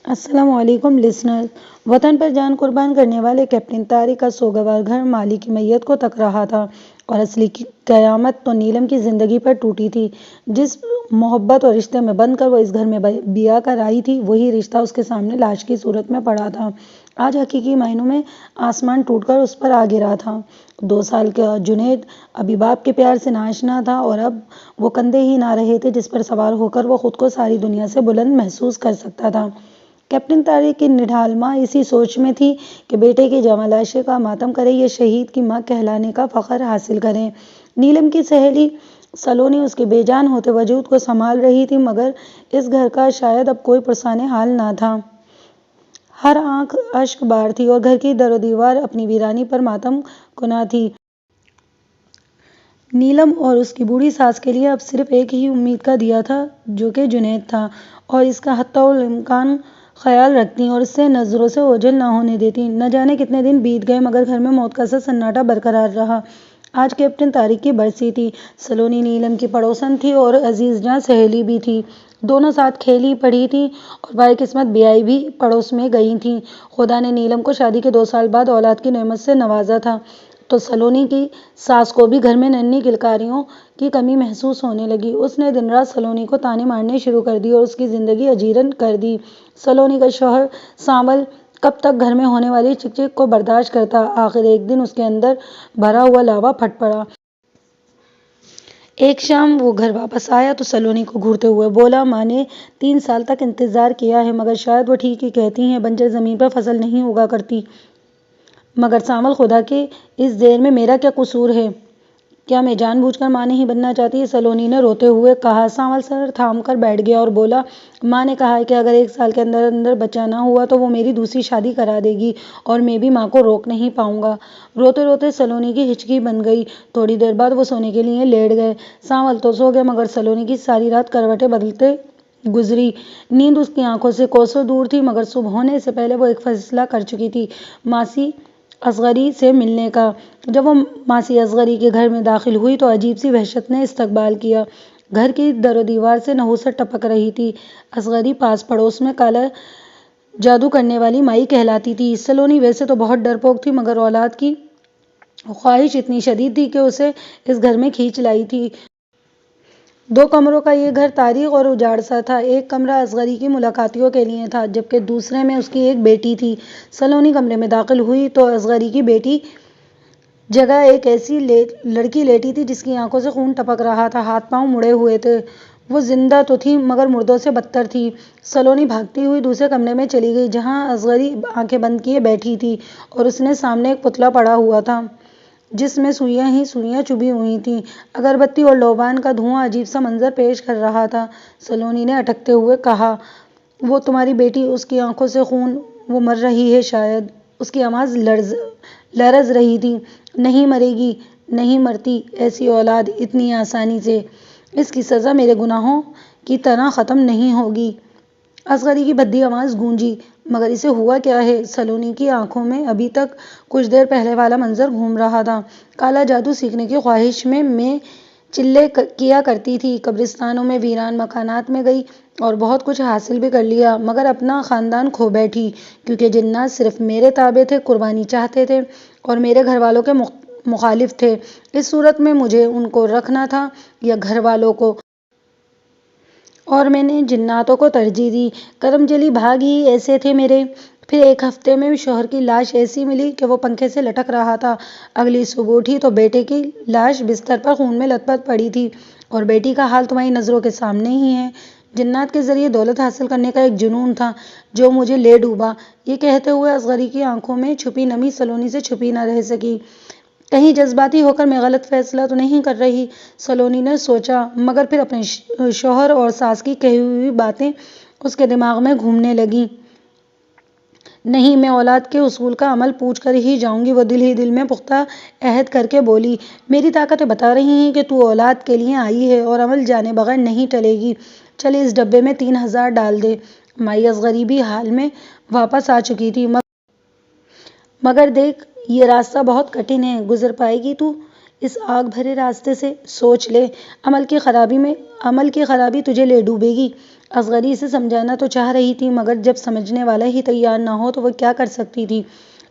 السلام علیکم لسنر۔ وطن پر جان قربان کرنے والے کیپٹن طارق کا سوگوار گھر مالی کی میت کو تک رہا تھا اور اصلی قیامت تو نیلم کی زندگی پر ٹوٹی تھی۔ جس محبت اور رشتے میں بندھ کر وہ اس گھر میں بیاہ کر آئی تھی، وہی رشتہ اس کے سامنے لاش کی صورت میں پڑا تھا۔ آج حقیقی معنوں میں آسمان ٹوٹ کر اس پر آ گرا تھا۔ 2 سال کا جنید ابھی باپ کے پیار سے ناآشنا تھا اور اب وہ کندھے ہی نہ رہے تھے جس پر سوار ہو کر وہ خود کو ساری دنیا سے بلند محسوس کر سکتا تھا۔ کیپٹن طارق کی نڈھال ماں اسی سوچ میں تھی کہ بیٹے کی جواں لاشیں کا ماتم کرے یا شہید کی ماں کہلانے کا فخر حاصل کرے۔ نیلم کی سہیلی سلونی اس کے بے جان ہوتے وجود کو سنبھال رہی تھی، مگر اس گھر کا شاید اب کوئی پرسان حال نہ تھا۔ ہر آنکھ اشک بار تھی اور گھر کی در و دیوار اپنی ویرانی پر ماتم کنا تھی۔ نیلم اور اس کی بوڑھی ساس کے لیے اب صرف ایک ہی امید کا دیا تھا، جو کہ جنید تھا، اور اس کا حتی الامکان خیال رکھتیں اور اسے نظروں سے اوجھل نہ ہونے دیتیں۔ نہ جانے کتنے دن بیت گئے مگر گھر میں موت کا سا سناٹا برقرار رہا۔ آج کیپٹن طارق کی برسی تھی۔ سلونی نیلم کی پڑوسن تھی اور عزیز جاں سہیلی بھی تھی۔ دونوں ساتھ کھیلی پڑھی تھیں اور بائی قسمت بیائی بھی پڑوس میں گئی تھیں۔ خدا نے نیلم کو شادی کے 2 سال بعد اولاد کی نعمت سے نوازا تھا تو سلونی کی ساس کو بھی گھر میں ننھی کلکاریوں کی کمی محسوس ہونے لگی۔ اس نے دن رات سلونی کو طعنے مارنے شروع کر دیے اور اس کی زندگی اجیرن کر دی۔ سلونی کا شوہر سانول کب تک گھر میں ہونے والی چک چک کو برداشت کرتا؟ آخر ایک دن اس کے اندر بھرا ہوا لاوا پھٹ پڑا۔ ایک شام وہ گھر واپس آیا تو سلونی کو گھورتے ہوئے بولا، ماں نے 3 سال تک انتظار کیا ہے، مگر شاید وہ ٹھیک ہی کہتی ہیں، بنجر زمین پر فصل نہیں اگا کرتی۔ مگر سانول، خدا کی اس دیر میں میرا کیا قصور ہے؟ کیا میں جان بوجھ کر ماں نہیں بننا چاہتی؟ سلونی نے روتے ہوئے کہا۔ سانول سر تھام کر بیٹھ گیا اور بولا، ماں نے کہا ہے کہ اگر 1 سال کے اندر اندر بچہ نہ ہوا تو وہ میری دوسری شادی کرا دے گی اور میں بھی ماں کو روک نہیں پاؤں گا۔ روتے روتے سلونی کی ہچکی بن گئی۔ تھوڑی دیر بعد وہ سونے کے لیے لیٹ گئے۔ سانول تو سو گیا مگر سلونی کی ساری رات کروٹیں بدلتے گزری۔ نیند اس کی آنکھوں سے کوسوں دور تھی مگر صبح ہونے سے پہلے وہ ایک فیصلہ کر چکی تھی، ماسی اصغری سے ملنے کا۔ جب وہ ماسی اصغری کے گھر میں داخل ہوئی تو عجیب سی وحشت نے استقبال کیا۔ گھر کی در و دیوار سے نحوست ٹپک رہی تھی۔ اصغری پاس پڑوس میں کالا جادو کرنے والی مائی کہلاتی تھی۔ سلونی ویسے تو بہت ڈرپوک تھی مگر اولاد کی خواہش اتنی شدید تھی کہ اسے اس گھر میں کھینچ لائی تھی۔ 2 کمروں کا یہ گھر تاریک اور اجاڑ سا تھا۔ ایک کمرہ اصغری کی ملاقاتیوں کے لیے تھا جبکہ دوسرے میں اس کی ایک بیٹی تھی۔ سلونی کمرے میں داخل ہوئی تو اصغری کی بیٹی جگہ ایک ایسی لڑکی لیٹی تھی جس کی آنکھوں سے خون ٹپک رہا تھا، ہاتھ پاؤں مڑے ہوئے تھے۔ وہ زندہ تو تھی مگر مردوں سے بدتر تھی۔ سلونی بھاگتی ہوئی دوسرے کمرے میں چلی گئی جہاں اصغری آنکھیں بند کیے بیٹھی تھی اور اس کے سامنے ایک پتلا پڑا ہوا تھا جس میں سوئیاں ہی سوئیاں چبھی ہوئی تھیں۔ اگربتی اور لوبان کا دھواں عجیب سا منظر پیش کر رہا تھا۔ سلونی نے اٹکتے ہوئے کہا، وہ تمہاری بیٹی، اس کی آنکھوں سے خون، وہ مر رہی ہے شاید۔ اس کی آواز لرز رہی تھی۔ نہیں مرے گی، نہیں مرتی ایسی اولاد اتنی آسانی سے۔ اس کی سزا میرے گناہوں کی طرح ختم نہیں ہوگی۔ اصغری کی بھدی آواز گونجی، مگر اسے ہوا کیا ہے؟ سلونی کی آنکھوں میں ابھی تک کچھ دیر پہلے والا منظر گھوم رہا تھا۔ کالا جادو سیکھنے کی خواہش میں چلے کیا کرتی تھی، قبرستانوں میں، ویران مکانات میں گئی اور بہت کچھ حاصل بھی کر لیا مگر اپنا خاندان کھو بیٹھی، کیونکہ جنات صرف میرے تابع تھے، قربانی چاہتے تھے اور میرے گھر والوں کے مخالف تھے۔ اس صورت میں مجھے ان کو رکھنا تھا یا گھر والوں کو؟ اور میں نے جناتوں کو ترجیح دی۔ کرم جلی بھاگ ہی ایسے تھے میرے۔ پھر ایک ہفتے میں شوہر کی لاش ایسی ملی کہ وہ پنکھے سے لٹک رہا تھا۔ اگلی صبح اٹھی تو بیٹے کی لاش بستر پر خون میں لت پت پڑی تھی، اور بیٹی کا حال تمہاری نظروں کے سامنے ہی ہے۔ جنات کے ذریعے دولت حاصل کرنے کا ایک جنون تھا جو مجھے لے ڈوبا۔ یہ کہتے ہوئے اصغری کی آنکھوں میں چھپی نمی سلونی سے چھپی نہ رہ سکی۔ کہیں جذباتی ہو کر میں غلط فیصلہ تو نہیں کر رہی؟ سلونی نے سوچا، مگر پھر اپنے شوہر اور ساس کی کہی ہوئی باتیں اس کے دماغ میں گھومنے لگیں۔ نہیں، میں اولاد کے حصول کا عمل پوچھ کر ہی جاؤں گی، وہ دل ہی دل میں پختہ عہد کر کے بولی۔ میری طاقتیں بتا رہی ہیں کہ تو اولاد کے لیے آئی ہے اور عمل جانے بغیر نہیں ٹلے گی۔ چل اس ڈبے میں 3000 ڈال دے۔ مائی اصغری بھی حال میں واپس آ چکی تھی۔ مگر دیکھ، یہ راستہ بہت کٹھن ہے، گزر پائے گی تو اس آگ بھرے راستے سے؟ سوچ لے، عمل کی خرابی تجھے لے ڈوبے گی۔ اصغری اسے سمجھانا تو چاہ رہی تھی مگر جب سمجھنے والا ہی تیار نہ ہو تو وہ کیا کر سکتی تھی۔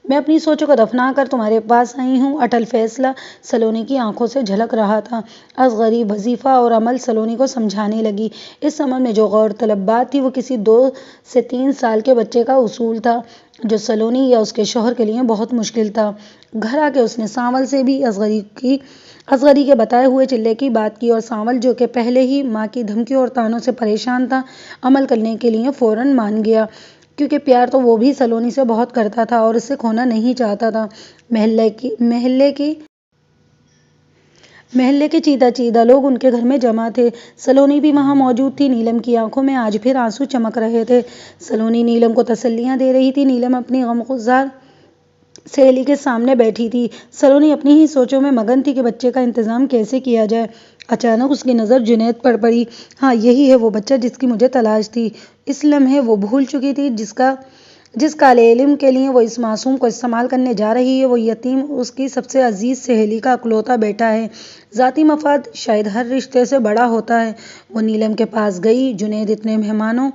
میں اپنی سوچوں کو دفنا کر تمہارے پاس آئی ہوں، اٹل فیصلہ سلونی کی آنکھوں سے جھلک رہا تھا۔ اصغری وظیفہ اور عمل سلونی کو سمجھانے لگی۔ اس عمل میں جو غور طلب بات تھی وہ کسی 2 سے 3 سال کے بچے کا اصول تھا جو سلونی یا اس کے شوہر کے لیے بہت مشکل تھا۔ گھر آ کے اس نے سانول سے بھی اصغری کے بتائے ہوئے چلے کی بات کی اور سانول جو کہ پہلے ہی ماں کی دھمکیوں اور طعنوں سے پریشان تھا عمل کرنے کے لیے فوراً مان گیا، کیونکہ پیار تو وہ بھی سلونی سے بہت کرتا تھا اور اسے کھونا نہیں چاہتا تھا۔ محلے کے چیدہ چیدہ لوگ ان کے گھر میں جمع تھے۔ سلونی بھی وہاں موجود تھی۔ نیلم کی آنکھوں میں آج پھر آنسو چمک رہے تھے۔ سلونی نیلم کو تسلیاں دے رہی تھی۔ نیلم اپنی غمگسار سہیلی کے سامنے بیٹھی تھی۔ سلونی اپنی ہی سوچوں میں مگن تھی کہ بچے کا انتظام کیسے کیا جائے۔ اچانک اس کی نظر جنید پر پڑی۔ ہاں، یہی ہے وہ بچہ جس کی مجھے تلاش تھی۔ اس لمحے وہ بھول چکی تھی جس کالے علم کے لیے وہ اس معصوم کو استعمال کرنے جا رہی ہے۔ وہ یتیم اس کی سب سے عزیز سہیلی کا اکلوتا بیٹا ہے۔ ذاتی مفاد شاید ہر رشتے سے بڑا ہوتا ہے۔ وہ نیلم کے پاس گئی۔ جنید اتنے مہمانوں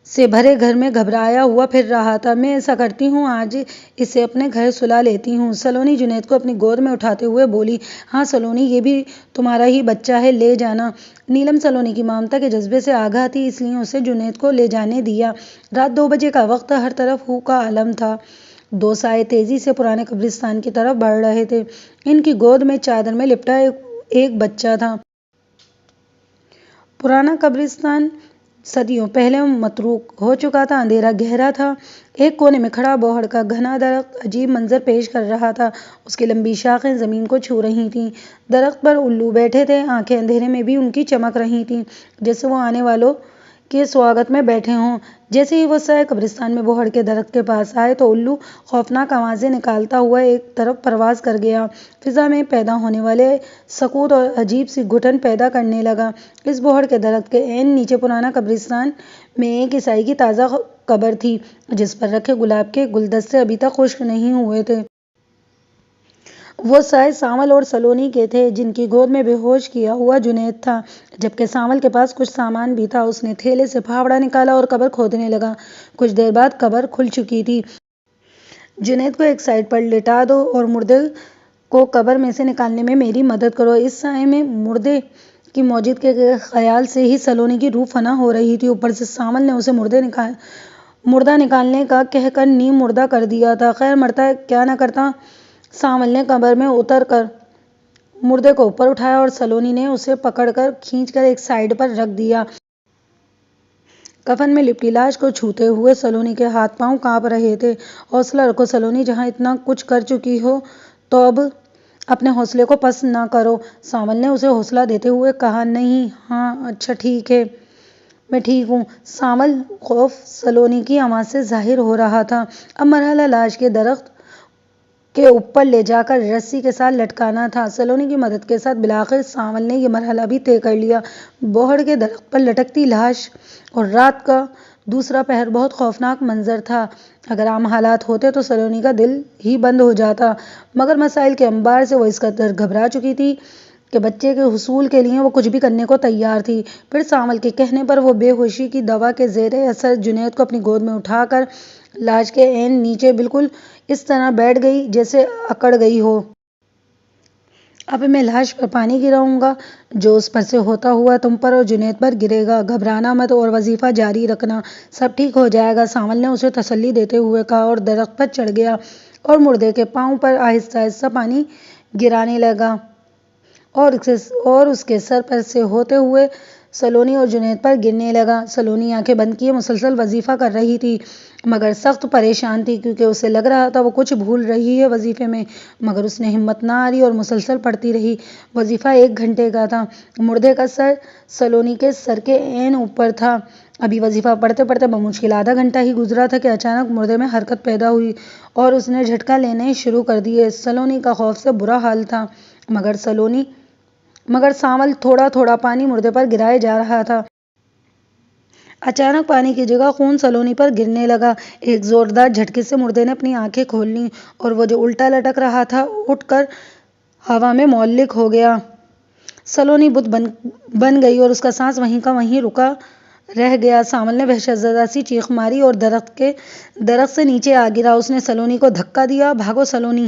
سے بھرے گھر میں گھبرایا ہوا پھر رہا تھا۔ میں ایسا کرتی ہوں، آج اسے اپنے گھر سلا لیتی ہوں۔ سلونی جنید کو اپنی گود میں اٹھاتے ہوئے بولی۔ ہاں سلونی، یہ بھی تمہارا ہی بچہ ہے، لے جانا۔ نیلم سلونی کی ممتا کے جذبے سے آگاہ تھی، اس لیے اسے جنید کو لے جانے دیا۔ رات 2 بجے کا وقت تھا۔ ہر طرف ہو کا عالم تھا۔ 2 سائے تیزی سے پرانے قبرستان کی طرف بڑھ رہے تھے۔ ان کی گود میں چادر میں لپٹا ایک بچہ تھا۔ پرانا قبرستان صدیوں پہلے متروک ہو چکا تھا۔ اندھیرا گہرا تھا۔ ایک کونے میں کھڑا بوہڑ کا گھنا درخت عجیب منظر پیش کر رہا تھا۔ اس کی لمبی شاخیں زمین کو چھو رہی تھیں۔ درخت پر الو بیٹھے تھے۔ آنکھیں اندھیرے میں بھی ان کی چمک رہی تھیں، جیسے وہ آنے والوں کے سواگت میں بیٹھے ہوں۔ جیسے ہی وہ سائے قبرستان میں بوہڑ کے درخت کے پاس آئے تو الو خوفناک آوازیں نکالتا ہوا ایک طرف پرواز کر گیا۔ فضا میں پیدا ہونے والے سکوت اور عجیب سی گھٹن پیدا کرنے لگا۔ اس بوہڑ کے درخت کے عین نیچے پرانا قبرستان میں ایک عیسائی کی تازہ قبر تھی، جس پر رکھے گلاب کے گلدستے ابھی تک خشک نہیں ہوئے تھے۔ وہ سائے سانول اور سلونی کے تھے، جن کی گود میں بے ہوش کیا ہوا جنید تھا۔ جبکہ سانول کے پاس کچھ سامان بھی تھا۔ اس نے تھیلے سے پھاوڑا نکالا اور قبر کھودنے لگا۔ کچھ دیر بعد قبر کھل چکی تھی۔ جنید کو ایک سائیڈ پر لٹا دو اور مردے کو قبر میں سے نکالنے میں میری مدد کرو۔ اس سائے میں مردے کی موجودگی کے خیال سے ہی سلونی کی روح فنا ہو رہی تھی۔ اوپر سے سانول نے اسے مردہ نکالنے کا کہہ کر نیم مردہ کر دیا تھا۔ خیر مرتا کیا نہ کرتا۔ سانول نے قبر میں اتر کر مردے کو اوپر اٹھایا اور سلونی نے اسے پکڑ کر کھینچ کر ایک سائیڈ پر رکھ دیا۔ کفن میں لپٹی لاش کو چھوتے ہوئے سلونی کے ہاتھ پاؤں کانپ رہے تھے۔ حوصلہ رکھو سلونی، جہاں اتنا کچھ کر چکی ہو تو اب اپنے حوصلے کو پست نہ کرو، سانول نے اسے حوصلہ دیتے ہوئے کہا۔ نہیں، ہاں، اچھا ٹھیک ہے، میں ٹھیک ہوں۔ سانول خوف سلونی کی آواز سے ظاہر ہو رہا تھا۔ اب مرحلہ لاش کے درخت کے اوپر لے جا کر رسی کے ساتھ لٹکانا تھا۔ سلونی کی مدد کے ساتھ بالآخر سانول نے یہ مرحلہ بھی طے کر لیا۔ بوہڑ کے درخت پر لٹکتی لاش اور رات کا دوسرا پہر بہت خوفناک منظر تھا۔ اگر عام حالات ہوتے تو سلونی کا دل ہی بند ہو جاتا، مگر مسائل کے انبار سے وہ اس قدر گھبرا چکی تھی کہ بچے کے حصول کے لیے وہ کچھ بھی کرنے کو تیار تھی۔ پھر سانول کے کہنے پر وہ بے ہوشی کی دوا کے زیر اثر جنید کو اپنی گود میں اٹھا کر لاش کے عین نیچے بالکل اس طرح بیٹھ گئی جیسے اکڑ گئی ہو۔ اب میں لاش پر پانی گراؤں گا، جو اس پر سے ہوتا ہوا تم پر اور جنید پر گرے گا۔ گھبرانا مت اور وظیفہ جاری رکھنا، سب ٹھیک ہو جائے گا، سانول نے اسے تسلی دیتے ہوئے کہا اور درخت پر چڑھ گیا اور مردے کے پاؤں پر آہستہ آہستہ پانی گرانے لگا اور اس کے سر پر سے ہوتے ہوئے سلونی اور جنید پر گرنے لگا۔ سلونی آنکھیں بند کیے مسلسل وظیفہ کر رہی تھی، مگر سخت پریشان تھی، کیونکہ اسے لگ رہا تھا وہ کچھ بھول رہی ہے وظیفے میں، مگر اس نے ہمت نہ ہاری اور مسلسل پڑھتی رہی۔ وظیفہ 1 گھنٹے کا تھا۔ مردے کا سر سلونی کے سر کے عین اوپر تھا۔ ابھی وظیفہ پڑھتے پڑھتے بمشکل آدھا گھنٹہ ہی گزرا تھا کہ اچانک مردے میں حرکت پیدا ہوئی اور اس نے جھٹکا لینے شروع کر دیے۔ سلونی کا خوف سے برا حال تھا، مگر سانول تھوڑا تھوڑا پانی مردے پر گرائے جا رہا تھا۔ اچانک پانی کی جگہ خون سلونی پر گرنے لگا۔ ایک زوردار جھٹکے سے مردے نے اپنی آنکھیں کھول لیں اور وہ جو الٹا لٹک رہا تھا اٹھ کر ہوا میں معلق ہو گیا۔ سلونی بت بن گئی اور اس کا سانس وہیں کا وہیں رکا رہ گیا۔ سانول نے وحشت زدہ سی چیخ ماری اور درخت سے نیچے آ گرا۔ اس نے سلونی کو دھکا دیا، بھاگو سلونی،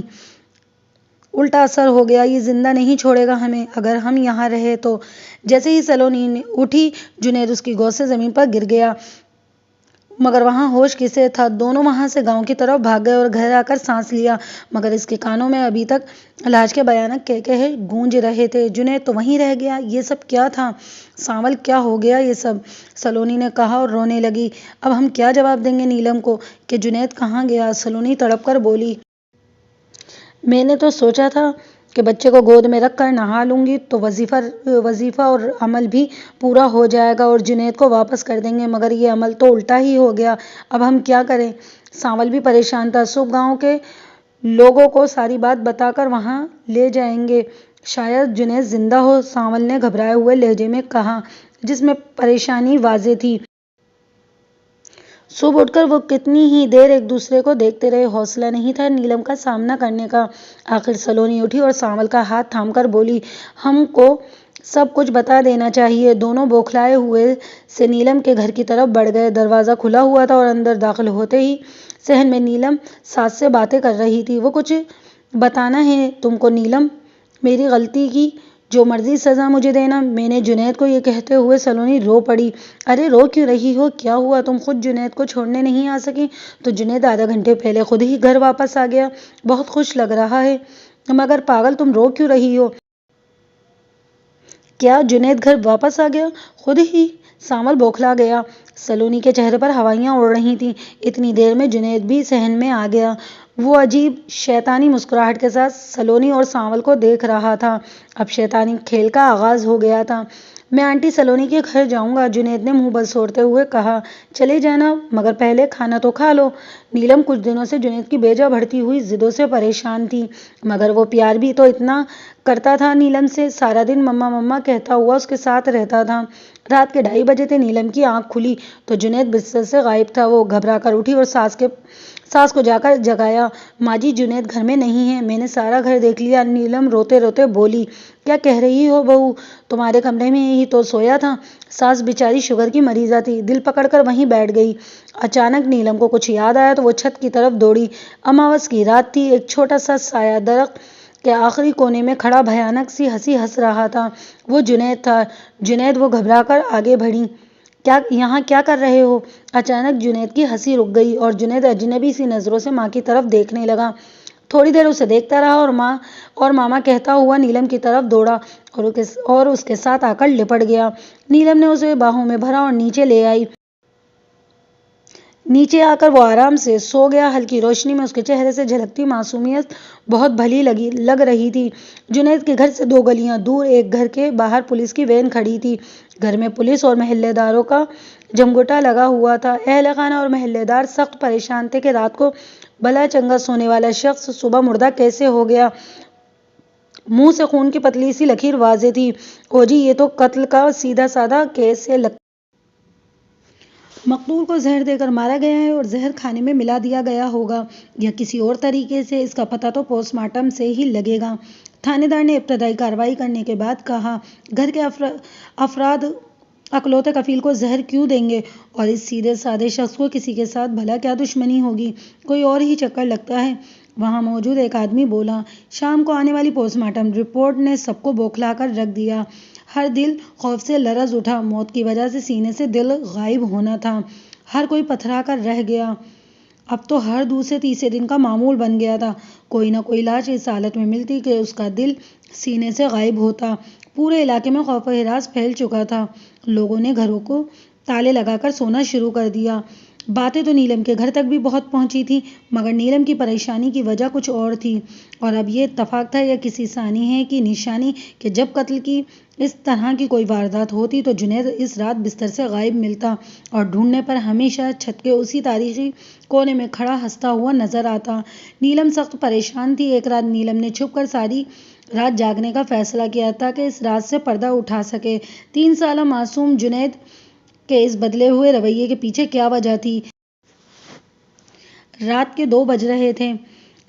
الٹا اثر ہو گیا، یہ زندہ نہیں چھوڑے گا ہمیں اگر ہم یہاں رہے تو۔ جیسے ہی سلونی اٹھی، جنید اس کی گود سے زمین پر گر گیا، مگر وہاں ہوش کسے تھا؟ دونوں وہاں سے گاؤں کی طرف بھاگ گئے اور گھر آ کر سانس لیا، مگر اس کے کانوں میں ابھی تک لاش کے بھیانک کہکہے گونج رہے تھے۔ جنید تو وہیں رہ گیا، یہ سب کیا تھا؟ سانول، کیا ہو گیا یہ سب؟ سلونی نے کہا اور رونے لگی۔ اب ہم کیا جواب دیں گے نیلم کو کہ جنید کہاں گیا؟ سلونی تڑپ کر بولی۔ میں نے تو سوچا تھا کہ بچے کو گود میں رکھ کر نہلا لوں گی تو وظیفہ اور عمل بھی پورا ہو جائے گا اور جنید کو واپس کر دیں گے، مگر یہ عمل تو الٹا ہی ہو گیا۔ اب ہم کیا کریں؟ سانول بھی پریشان تھا۔ صبح گاؤں کے لوگوں کو ساری بات بتا کر وہاں لے جائیں گے، شاید جنید زندہ ہو، سانول نے گھبرائے ہوئے لہجے میں کہا، جس میں پریشانی واضح تھی۔ صبح اٹھ کر وہ کتنی ہی دیر ایک دوسرے کو دیکھتے رہے، حوصلہ نہیں تھا نیلم کا سامنا کرنے کا۔ آخر سلونی اٹھی اور سانول کا ہاتھ تھام کر بولی، ہم کو سب کچھ بتا دینا چاہیے۔ دونوں بوکھلائے ہوئے سے نیلم کے گھر کی طرف بڑھ گئے۔ دروازہ کھلا ہوا تھا اور اندر داخل ہوتے ہی صحن میں نیلم ساس سے باتیں کر رہی تھی۔ وہ کچھ بتانا ہے تم کو نیلم، میری غلطی کی جو مرضی سزا مجھے دینا۔ میں نے جنید کو یہ کہتے ہوئے سلونی رو پڑی۔ ارے رو کیوں رہی ہو؟ کیا ہوا؟ تم خود جنید کو چھوڑنے نہیں آ سکی تو جنید آدھا گھنٹے پہلے خود ہی گھر واپس آ گیا، بہت خوش لگ رہا ہے۔ مگر پاگل، تم رو کیوں رہی ہو؟ کیا جنید گھر واپس آ گیا؟ خود ہی؟ سانول بوکھلا گیا۔ سلونی کے چہرے پر ہوائیاں اڑ رہی تھیں۔ اتنی دیر میں جنید بھی صحن میں آ گیا۔ وہ عجیب شیطانی مسکراہٹ کے ساتھ سلونی اور سانول کو دیکھ رہا تھا۔ اب شیطانی کھیل کا آغاز ہو گیا تھا۔ میں آنٹی سلونی کے گھر جاؤں گا، جنید نے منہ بسوڑتے ہوئے کہا۔ چلے جانا، مگر پہلے کھانا تو کھا لو۔ نیلم کچھ دنوں سے جنید کی بیجا بڑھتی ہوئی ضدوں سے پریشان تھی، مگر وہ پیار بھی تو اتنا کرتا تھا نیلم سے، سارا دن مما مما کہتا ہوا اس کے ساتھ رہتا تھا۔ رات کے 2:30 بجے تھے، نیلم کی آنکھ کھلی تو جنید بستر سے غائب تھا۔ وہ گھبرا کر اٹھی اور ساس کو جا کر جگایا۔ ماں جی، جنید گھر میں نہیں ہے، میں نے سارا گھر دیکھ لیا۔ نیلم روتے روتے بولی۔ کیا کہہ رہی ہو بہو؟ تمہارے کمرے میں ہی تو سویا تھا۔ ساس بیچاری شوگر کی مریضہ تھی، دل پکڑ کر وہیں بیٹھ گئی۔ اچانک نیلم کو کچھ یاد آیا تو وہ چھت کی طرف دوڑی۔ اماوس کی رات تھی، ایک چھوٹا سا سایہ درخت کے آخری کونے میں کھڑا بھیانک سی ہنسی ہنس رہا تھا۔ وہ جنید تھا۔ جنید، وہ گھبرا کر آگے بڑھی۔ یہاں کیا کر رہے ہو؟ اچانک جنید کی ہنسی رک گئی اور جنید اجنبی سی نظروں سے ماں کی طرف دیکھنے لگا۔ تھوڑی دیر اسے دیکھتا رہا اور ماما کہتا ہوا نیلم کی طرف دوڑا اور اس کے ساتھ آ کر لپٹ گیا۔ نیلم نے اسے باہوں میں بھرا اور نیچے لے آئی۔ نیچے آ کر وہ آرام سے سو گیا۔ ہلکی روشنی میں اس کے چہرے سے جھلکتی معصومیت بہت بھلی لگ رہی تھی۔ جنید کے گھر سے 2 گلیاں دور ایک گھر کے باہر پولیس کی وین کھڑی تھی۔ گھر میں پولیس اور محلے داروں کا جمگھٹا لگا ہوا تھا۔ اہل خانہ اور محلے دار سخت پریشان تھے کہ رات کو بلا چنگا سونے والا شخص صبح مردہ کیسے ہو گیا۔ منہ سے خون کی پتلی سی لکیر واضح تھی۔ او جی، یہ تو قتل کا سیدھا سادہ کیس ہے لگتا ہے۔ مقتول کو زہر دے کر مارا گیا ہے اور زہر کھانے میں ملا دیا گیا ہوگا یا کسی اور طریقے سے، اس کا پتہ تو پوسٹ مارٹم سے ہی لگے گا، تھانے دار نے ابتدائی کارروائی کرنے کے بعد کہا۔ گھر کے افراد اکلوتے کفیل کو زہر کیوں دیں گے اور اس سیدھے سادے شخص کو کسی کے ساتھ بھلا کیا دشمنی ہوگی؟ کوئی اور ہی چکر لگتا ہے۔ وہاں موجود ایک آدمی بولا۔ شام کو آنے والی پوسٹ مارٹم رپورٹ نے سب کو بوکھلا کر رکھ دیا۔ ہر دل خوف سے لرز اٹھا۔ موت کی وجہ سے سینے سے دل غائب ہونا تھا۔ ہر کوئی پتھرا کر رہ گیا۔ اب تو ہر دوسرے تیسرے دن کا معمول بن گیا تھا، کوئی نہ کوئی لاش اس حالت میں ملتی کہ اس کا دل سینے سے غائب ہوتا۔ پورے علاقے میں خوف و ہراس پھیل چکا تھا۔ لوگوں نے گھروں کو تالے لگا کر سونا شروع کر دیا۔ باتیں تو نیلم کے گھر تک بھی بہت پہنچی تھیں، مگر نیلم کی پریشانی کی وجہ کچھ اور تھی، اور اب یہ اتفاق تھا یا کسی سانحے کی نشانی کہ جب قتل کی اس طرح کی کوئی واردات ہوتی تو جنید اس رات بستر سے غائب ملتا اور ڈھونڈنے پر ہمیشہ چھت کے اسی تاریخی کونے میں کھڑا ہنستا ہوا نظر آتا۔ نیلم سخت پریشان تھی۔ ایک رات نیلم نے چھپ کر ساری رات جاگنے کا فیصلہ کیا تاکہ اس رات سے پردہ اٹھا سکے۔ 3 سالہ معصوم جنید کے اس بدلے ہوئے رویے کے پیچھے کیا وجہ تھی؟ رات کے 2 بج رہے تھے۔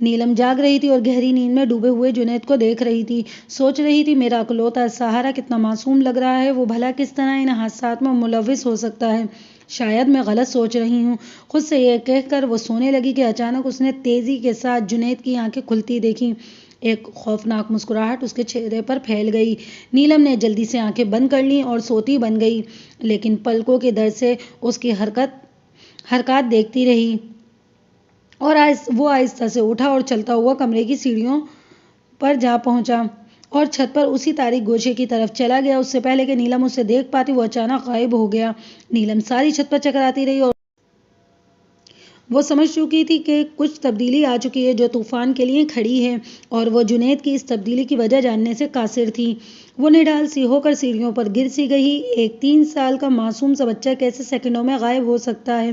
نیلم جاگ رہی تھی اور گہری نیند میں ڈوبے ہوئے جنید کو دیکھ رہی تھی، سوچ رہی تھی میرا اکلوتا سہارا کتنا معصوم لگ رہا ہے، وہ بھلا کس طرح ان حادثات میں ملوث ہو سکتا ہے۔ شاید میں غلط سوچ رہی ہوں، خود سے یہ کہہ کر وہ سونے لگی کہ اچانک اس نے تیزی کے ساتھ جنید کی آنکھیں کھلتی دیکھیں۔ ایک خوفناک مسکراہٹ اس کے چہرے پر پھیل گئی۔ نیلم نے جلدی سے آنکھیں بند کر لیں اور سوتی بن گئی، لیکن پلکوں کے درد سے اس کی حرکات دیکھتی رہی اور وہ آہستہ سے اٹھا اور چلتا ہوا کمرے کی سیڑھیوں پر جا پہنچا اور چھت پر اسی تاریک گوشے کی طرف چلا گیا۔ اس سے پہلے کہ نیلم اسے دیکھ پاتی وہ اچانک غائب ہو گیا۔ نیلم ساری چھت پر چکراتی رہی اور وہ سمجھ چکی تھی کہ کچھ تبدیلی آ چکی ہے جو طوفان کے لیے کھڑی ہے، اور وہ جنید کی اس تبدیلی کی وجہ جاننے سے قاصر تھی۔ وہ نڈال سی ہو کر سیڑھیوں پر گر سی گئی۔ ایک 3 سال کا معصوم سا بچہ کیسے سیکنڈوں میں غائب ہو سکتا ہے؟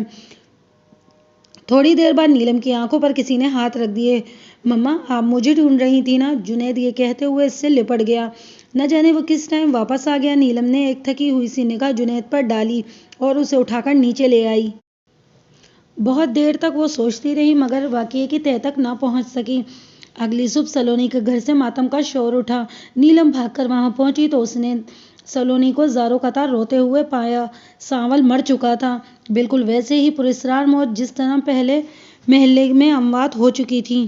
تھوڑی دیر بعد نیلم کی آنکھوں پر کسی نے ہاتھ رکھ دیے۔ مما، آپ مجھے ڈھونڈ رہی تھی نا؟ جنید یہ کہتے ہوئے اس سے لپٹ گیا۔ نہ جانے وہ کس ٹائم واپس آ گیا۔ نیلم نے ایک تھکی ہوئی سی نگاہ جنید پر ڈالی اور اسے اٹھا کر نیچے لے آئی۔ بہت دیر تک وہ سوچتی رہی مگر واقعے کی تہہ تک نہ پہنچ سکی۔ اگلی صبح سلونی کے گھر سے ماتم کا شور اٹھا۔ نیلم بھاگ کر وہاں پہنچی تو اس نے سلونی کو زاروں قطار روتے ہوئے پایا۔ سانول مر چکا تھا، بالکل ویسے ہی پراسرار موت جس طرح پہلے محلے میں اموات ہو چکی تھیں۔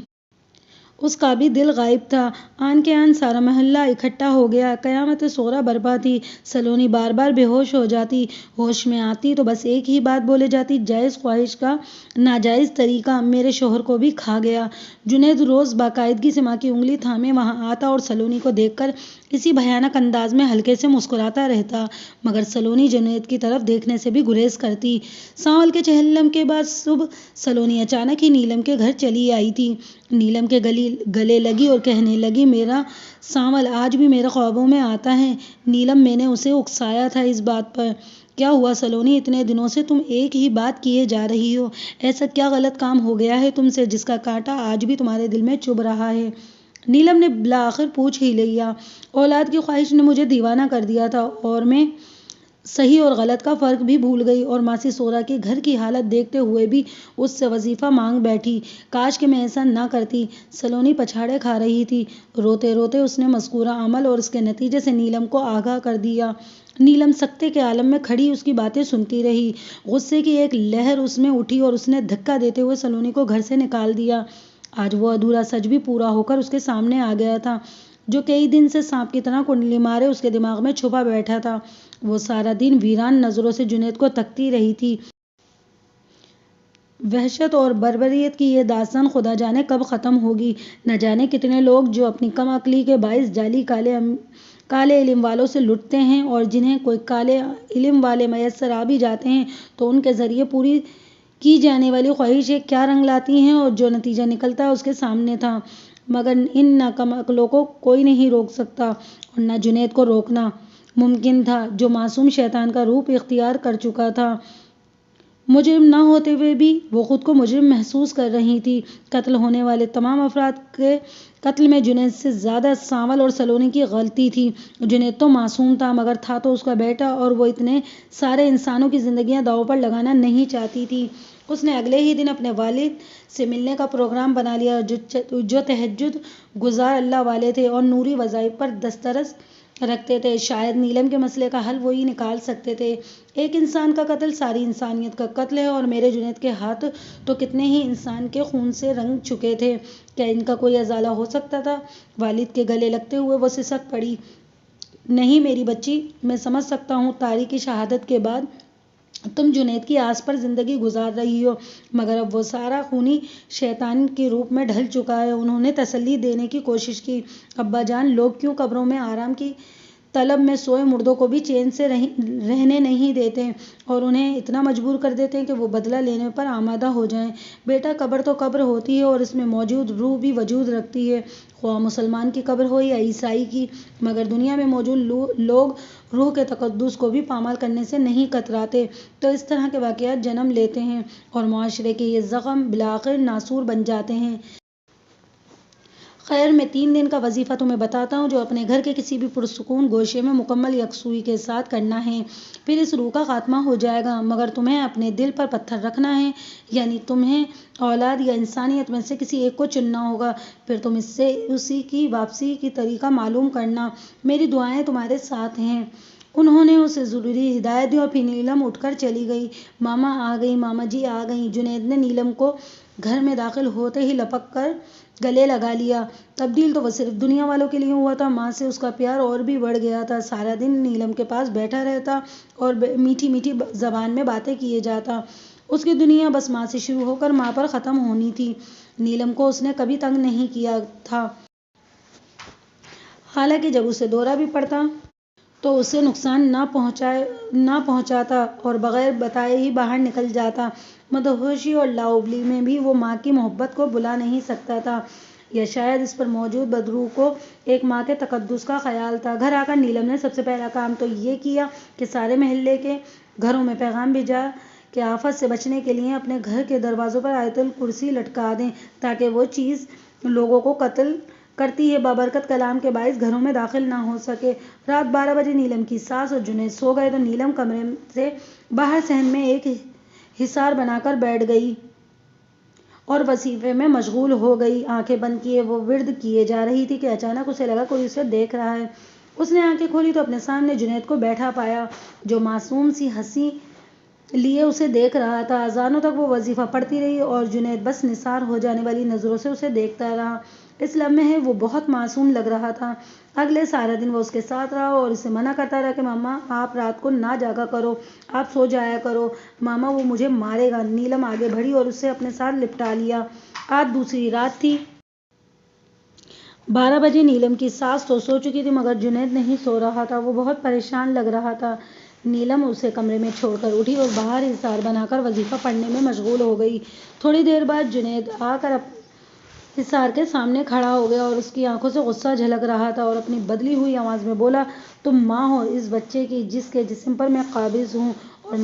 اس کا بھی دل غائب تھا۔ آن کے آن سارا محلہ اکٹھا ہو گیا۔ قیامت صغریٰ برپا تھی۔ سلونی بار بار بے ہوش ہو جاتی، ہوش میں آتی تو بس ایک ہی بات بولے جاتی، جائز خواہش کا ناجائز طریقہ میرے شوہر کو بھی کھا گیا۔ جنید روز باقاعدگی سے ماں کی انگلی تھامے وہاں آتا اور سلونی کو دیکھ کر اسی بھیانک انداز میں ہلکے سے مسکراتا رہتا، مگر سلونی جنید کی طرف دیکھنے سے بھی گریز کرتی۔ سانول کے چہلم کے بعد صبح سلونی اچانک ہی نیلم کے گھر چلی آئی تھی۔ نیلم کے گلے لگی اور کہنے لگی، میرا سانول آج بھی میرے خوابوں میں آتا ہے۔ نیلم، میں نے اسے اکسایا تھا اس بات پر۔ کیا ہوا سلونی؟ اتنے دنوں سے تم ایک ہی بات کیے جا رہی ہو، ایسا کیا غلط کام ہو گیا ہے تم سے جس کا کانٹا آج بھی تمہارے دل میں چبھ رہا ہے؟ نیلم نے بالآخر پوچھ ہی لیا۔ اولاد کی خواہش نے مجھے دیوانہ کر دیا تھا اور میں صحیح اور غلط کا فرق بھی بھول گئی، اور ماسی سورا کے گھر کی حالت دیکھتے ہوئے بھی اس سے وظیفہ مانگ بیٹھی۔ کاش کہ میں ایسا نہ کرتی۔ سلونی پچھاڑے کھا رہی تھی۔ روتے روتے اس نے مذکورہ عمل اور اس کے نتیجے سے نیلم کو آگاہ کر دیا۔ نیلم سکتے کے عالم میں کھڑی اس کی باتیں سنتی رہی۔ غصے کی ایک لہر اس میں اٹھی اور اس نے دھکا دیتے ہوئے سلونی کو گھر سے نکال دیا۔ آج وہ ادھورا سچ بھی پورا ہو کر اس کے سامنے آ گیا تھا، جو کئی دن سے سانپ کی طرح کنڈلی مارے اس کے دماغ میں چھپا بیٹھا تھا۔ وہ سارا دن ویران نظروں سے جنید کو تکتی رہی تھی۔ وحشت اور بربریت کی یہ داستان خدا جانے کب ختم ہوگی۔ نہ جانے کتنے لوگ جو اپنی کم عقلی کے باعث جعلی کالے علم والوں سے لٹتے ہیں، اور جنہیں کوئی کالے علم والے میسر آ بھی جاتے ہیں تو ان کے ذریعے پوری کی جانے والی خواہشیں کیا رنگ لاتی ہیں اور جو نتیجہ نکلتا ہے اس کے سامنے تھا، مگر ان ناکم عقلوں کو کوئی نہیں روک سکتا، اور نہ جنید کو روکنا ممکن تھا جو معصوم شیطان کا روپ اختیار کر چکا تھا۔ مجرم نہ ہوتے ہوئے بھی وہ خود کو مجرم محسوس کر رہی تھی۔ قتل ہونے والے تمام افراد کے قتل میں جنید سے زیادہ سانول اور سلونی کی غلطی تھی۔ جنید تو معصوم تھا، مگر تھا تو اس کا بیٹا، اور وہ اتنے سارے انسانوں کی زندگیاں داؤ پر لگانا نہیں چاہتی تھی۔ اس نے اگلے ہی دن اپنے والد سے ملنے کا پروگرام بنا لیا، جو تہجد گزار اللہ والے تھے اور نوری وظائف پر دسترس رکھتے تھے۔ شاید نیلم کے مسئلے کا حل وہی نکال سکتے تھے۔ ایک انسان کا قتل ساری انسانیت کا قتل ہے، اور میرے جنید کے ہاتھ تو کتنے ہی انسان کے خون سے رنگ چکے تھے، کیا ان کا کوئی ازالہ ہو سکتا تھا؟ والد کے گلے لگتے ہوئے وہ سسک پڑی، نہیں میری بچی، میں سمجھ سکتا ہوں تاری کی شہادت کے بعد تم جنید کی آس پر زندگی گزار رہی ہو، مگر اب وہ سارا خونی شیطان کے روپ میں ڈھل چکا ہے۔ انہوں نے تسلی دینے کی کوشش کی، ابا جان، لوگ کیوں قبروں میں آرام کی طلب میں سوئے مردوں کو بھی چین سے رہنے نہیں دیتے اور انہیں اتنا مجبور کر دیتے ہیں کہ وہ بدلہ لینے پر آمادہ ہو جائیں؟ بیٹا، قبر تو قبر ہوتی ہے اور اس میں موجود روح بھی وجود رکھتی ہے، خواہ مسلمان کی قبر ہو یا عیسائی کی، مگر دنیا میں موجود لوگ روح کے تقدس کو بھی پامال کرنے سے نہیں کتراتے، تو اس طرح کے واقعات جنم لیتے ہیں اور معاشرے کے یہ زخم بالآخر ناسور بن جاتے ہیں۔ خیر میں 3 دن کا وظیفہ تمہیں بتاتا ہوں جو اپنے گھر کے کسی بھی پرسکون گوشے میں مکمل یکسوئی کے ساتھ کرنا ہے، پھر اس روح کا خاتمہ ہو جائے گا، مگر تمہیں اپنے دل پر پتھر رکھنا ہے، یعنی تمہیں اولاد یا انسانیت میں سے کسی ایک کو چننا ہوگا، پھر تم اس سے اسی کی واپسی کی طریقہ معلوم کرنا، میری دعائیں تمہارے ساتھ ہیں۔ انہوں نے اسے ضروری ہدایت دی اور پھر نیلم اٹھ کر چلی گئی۔ ماما آ گئیں، ماما جی آ گئیں۔ جنید نے نیلم کو گھر میں داخل ہوتے ہی لپک کر گلے لگا لیا۔ تبدیل تو وہ صرف دنیا والوں کے لیے ہوا تھا، ماں سے اس کا پیار اور بھی بڑھ گیا تھا، سارا دن نیلم کے پاس بیٹھا رہتا اور میٹھی میٹھی زبان میں باتیں کیے جاتا۔ اس کی دنیا بس ماں سے شروع ہو کر ماں پر ختم ہونی تھی۔ نیلم کو اس نے کبھی تنگ نہیں کیا تھا، حالانکہ جب اسے دورہ بھی پڑتا تو اسے نقصان نہ پہنچاتا اور بغیر بتائے ہی باہر نکل جاتا۔ مدہوشی اور لاؤبلی میں بھی وہ ماں کی محبت کو بھلا نہیں سکتا تھا، یا شاید اس پر موجود بدرو کو ایک ماں کے تقدس کا خیال تھا۔ گھر آ کر نیلم نے سب سے پہلا کام تو یہ کیا کہ سارے محلے کے گھروں میں پیغام بھیجا کہ آفت سے بچنے کے لیے اپنے گھر کے دروازوں پر آیت الکرسی لٹکا دیں، تاکہ وہ چیز لوگوں کو قتل کرتی ہے بابرکت کلام کے باعث گھروں میں داخل نہ ہو سکے۔ رات 12 بجے نیلم کی ساس اور جنید سو گئے تو نیلم کمرے سے باہر صحن میں ایک حصار بنا کر بیٹھ گئی اور وظیفے میں مشغول ہو گئی۔ آنکھیں بند کیے وہ ورد کیے جا رہی تھی کہ اچانک اسے لگا کوئی اسے دیکھ رہا ہے۔ اس نے آنکھیں کھولی تو اپنے سامنے جنید کو بیٹھا پایا، جو معصوم سی ہنسی لیے اسے دیکھ رہا تھا۔ اذانوں تک وہ وظیفہ پڑھتی رہی اور جنید بس نثار ہو جانے والی نظروں سے اسے دیکھتا رہا۔ اس لمحے وہ بہت معصوم لگ رہا تھا۔ اگلے سارا دن وہ اس کے ساتھ رہا اور اسے منع کرتا رہا کہ ماما آپ رات کو نہ جاگا کرو، آپ سو جایا کرو، ماما وہ مجھے مارے گا۔ نیلم آگے بڑھی اور اسے اپنے ساتھ لپٹا لیا۔ آج دوسری رات تھی۔ 12 بجے نیلم کی ساس تو سو چکی تھی، مگر جنید نہیں سو رہا تھا، وہ بہت پریشان لگ رہا تھا۔ نیلم اسے کمرے میں چھوڑ کر اٹھی اور باہر حصار بنا کر وظیفہ پڑھنے میں مشغول ہو گئی۔ تھوڑی دیر بعد جنید آ کر حصار کے سامنے کھڑا ہو گیا اور اس کی آنکھوں سے غصہ جھلک رہا تھا اور اپنی بدلی ہوئی آواز میں بولا، تم ماں ہو اس بچے کی جس کے جسم پر میں قابض ہوں، اور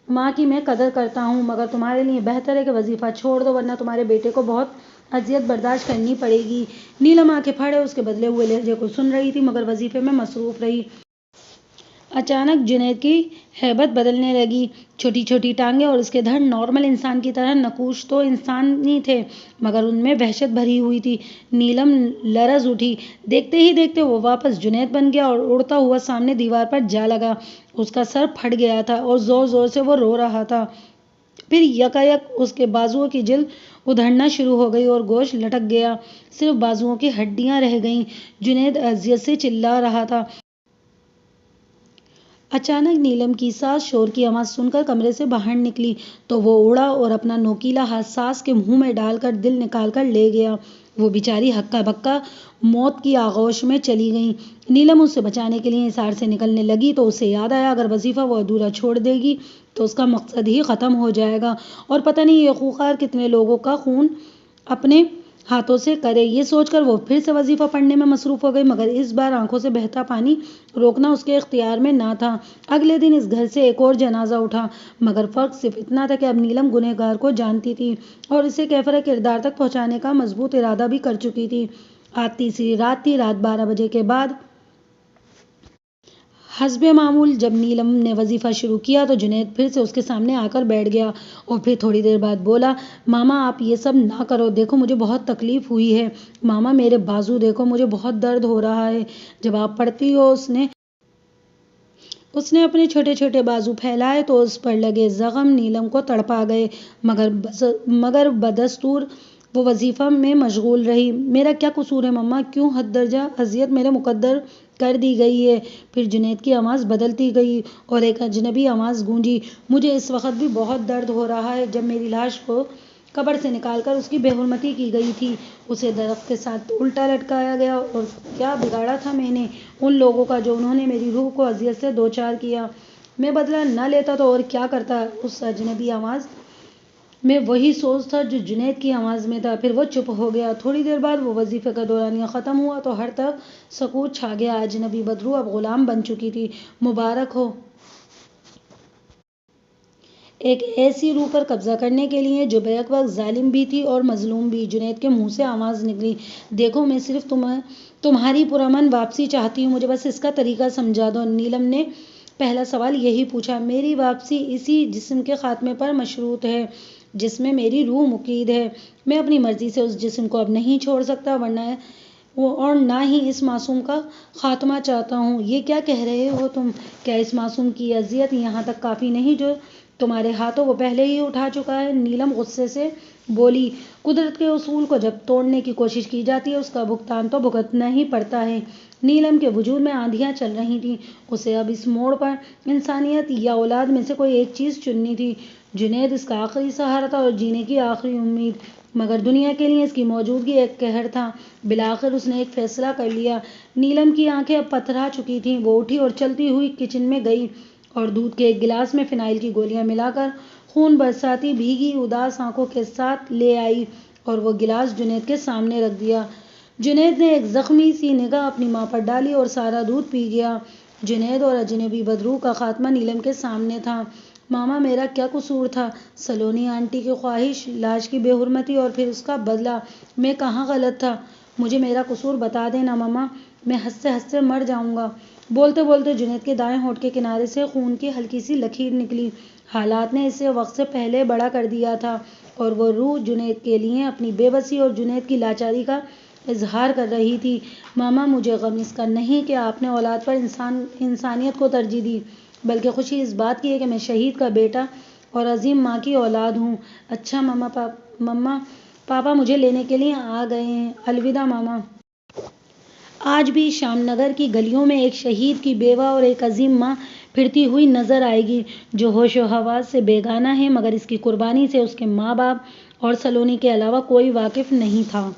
ماں کی میں قدر کرتا ہوں، مگر تمہارے لیے بہتر ہے کہ وظیفہ چھوڑ دو، ورنہ تمہارے بیٹے کو بہت اذیت برداشت کرنی پڑے گی۔ نیلم آنکھیں پھاڑے اس کے بدلے ہوئے لہجے کو سن رہی تھی، مگر وظیفے میں مصروف رہی۔ اچانک جنید کی ہیبت بدلنے لگی۔ چھوٹی چھوٹی ٹانگیں اور اس کے دھڑ نارمل انسان کی طرح نقوش تو انسانی تھے، مگر ان میں وحشت بھری ہوئی تھی۔ نیلم لرز اٹھی۔ دیکھتے ہی دیکھتے وہ واپس جنید بن گیا اور اڑتا ہوا سامنے دیوار پر جا لگا۔ اس کا سر پھٹ گیا تھا اور زور زور سے وہ رو رہا تھا۔ پھر یکایک اس کے بازوؤں کی جلد ادھڑنا شروع ہو گئی اور گوشت لٹک گیا، صرف بازوؤں کی ہڈیاں رہ گئیں۔ جنید اذیت سے چلا رہا تھا۔ اچانک نیلم کی ساس شور کی آواز سن کر کمرے سے باہر نکلی تو وہ اڑا اور اپنا نوکیلا ہاتھ ساس کے منہ میں ڈال کر دل نکال کر لے گیا۔ وہ بیچاری ہکا بکا موت کی آغوش میں چلی گئی۔ نیلم اسے بچانے کے لیے حصار سے نکلنے لگی تو اسے یاد آیا اگر وظیفہ وہ ادھورا چھوڑ دے گی تو اس کا مقصد ہی ختم ہو جائے گا، اور پتہ نہیں یہ خوخار کتنے لوگوں کا خون اپنے ہاتھوں سے کرے۔ یہ سوچ کر وہ پھر سے وظیفہ پڑھنے میں مصروف ہو گئی، مگر اس بار آنکھوں سے بہتا پانی روکنا اس کے اختیار میں نہ تھا۔ اگلے دن اس گھر سے ایک اور جنازہ اٹھا، مگر فرق صرف اتنا تھا کہ اب نیلم گنہگار کو جانتی تھی اور اسے کیفر کردار تک پہنچانے کا مضبوط ارادہ بھی کر چکی تھی۔ آج تیسری رات تھی۔ رات 12 بجے کے بعد حسب معمول جب نیلم نے وظیفہ شروع کیا تو جنید پھر سے اس کے سامنے آ کر بیٹھ گیا اور پھر تھوڑی دیر بعد بولا، ماما آپ یہ سب نہ کرو، دیکھو مجھے بہت تکلیف ہوئی ہے، ماما میرے بازو دیکھو، مجھے بہت درد ہو رہا ہے جب آپ پڑھتی ہو۔ اس نے اپنے چھوٹے چھوٹے بازو پھیلائے تو اس پر لگے زخم نیلم کو تڑپا گئے، مگر بدستور وہ وظیفہ میں مشغول رہی۔ میرا کیا قصور ہے مما، کیوں حد درجہ اذیت میرے مقدر کر دی گئی ہے؟ پھر جنید کی آواز بدلتی گئی اور ایک اجنبی آواز گونجی، مجھے اس وقت بھی بہت درد ہو رہا ہے۔ جب میری لاش کو قبر سے نکال کر اس کی بے حرمتی کی گئی تھی، اسے درخت کے ساتھ الٹا لٹکایا گیا، اور کیا بگاڑا تھا میں نے ان لوگوں کا جو انہوں نے میری روح کو اذیت سے دوچار کیا؟ میں بدلہ نہ لیتا تو اور کیا کرتا؟ اس اجنبی آواز میں وہی سوز تھا جو جنید کی آواز میں تھا۔ پھر وہ چپ ہو گیا۔ تھوڑی دیر بعد وہ وظیفے کا دورانیہ ختم ہوا تو ہر طرف سکوت چھا گیا۔ اجنبی بدرو اب غلام بن چکی تھی۔ مبارک ہو ایک ایسی روح پر قبضہ کرنے کے لیے جو بیک وقت ظالم بھی تھی اور مظلوم بھی۔ جنید کے منہ سے آواز نکلی، دیکھو میں صرف تمہاری پرامن واپسی چاہتی ہوں، مجھے بس اس کا طریقہ سمجھا دو۔ نیلم نے پہلا سوال یہی پوچھا۔ میری واپسی اسی جسم کے خاتمے پر مشروط ہے جس میں میری روح مقید ہے۔ میں اپنی مرضی سے اس جسم کو اب نہیں چھوڑ سکتا اور نہ ہی اس معصوم کا خاتمہ چاہتا ہوں۔ یہ کیا کہہ رہے ہو تم؟ کیا اس معصوم کی اذیت یہاں تک کافی نہیں جو تمہارے ہاتھوں وہ پہلے ہی اٹھا چکا ہے؟ نیلم غصے سے بولی، قدرت کے اصول کو جب توڑنے کی کوشش کی جاتی ہے اس کا بھگتان تو بھگتنا ہی پڑتا ہے۔ نیلم کے وجود میں آندھیاں چل رہی تھیں۔ اسے اب اس موڑ پر انسانیت یا اولاد میں سے کوئی ایک چیز چننی تھی۔ جنید اس کا آخری سہارا تھا اور جینے کی آخری امید، مگر دنیا کے لیے اس کی موجودگی ایک قہر تھا۔ بالآخر اس نے ایک فیصلہ کر لیا۔ نیلم کی آنکھیں اب پتھرا چکی تھیں۔ وہ اٹھی اور چلتی ہوئی کچن میں گئی اور دودھ کے ایک گلاس میں فنائل کی گولیاں ملا کر خون برساتی بھیگی اداس آنکھوں کے ساتھ لے آئی اور وہ گلاس جنید کے سامنے رکھ دیا۔ جنید نے ایک زخمی سی نگاہ اپنی ماں پر ڈالی اور سارا دودھ پی گیا۔ جنید اور اجنبی بدروح کا خاتمہ نیلم کے سامنے تھا۔ ماما میرا کیا قصور تھا؟ سلونی آنٹی کی خواہش، لاش کی بے حرمتی اور پھر اس کا بدلہ، میں کہاں غلط تھا؟ مجھے میرا قصور بتا دینا ماما، میں ہنستے ہنستے مر جاؤں گا۔ بولتے بولتے جنید کے دائیں ہونٹ کے کنارے سے خون کی ہلکی سی لکیر نکلی۔ حالات نے اسے وقت سے پہلے بڑا کر دیا تھا اور وہ روح جنید کے لیے اپنی بے بسی اور جنید کی لاچاری کا اظہار کر رہی تھی۔ ماما مجھے غم اس کا نہیں کہ آپ نے اولاد پر انسانیت کو ترجیح دی، بلکہ خوشی اس بات کی ہے کہ میں شہید کا بیٹا اور عظیم ماں کی اولاد ہوں۔ اچھا ماما، پاپا مجھے لینے کے لیے آ گئے ہیں۔ الوداع ماما۔ آج بھی شام نگر کی گلیوں میں ایک شہید کی بیوہ اور ایک عظیم ماں پھرتی ہوئی نظر آئے گی جو ہوش و حواس سے بیگانہ ہے، مگر اس کی قربانی سے اس کے ماں باپ اور سلونی کے علاوہ کوئی واقف نہیں تھا۔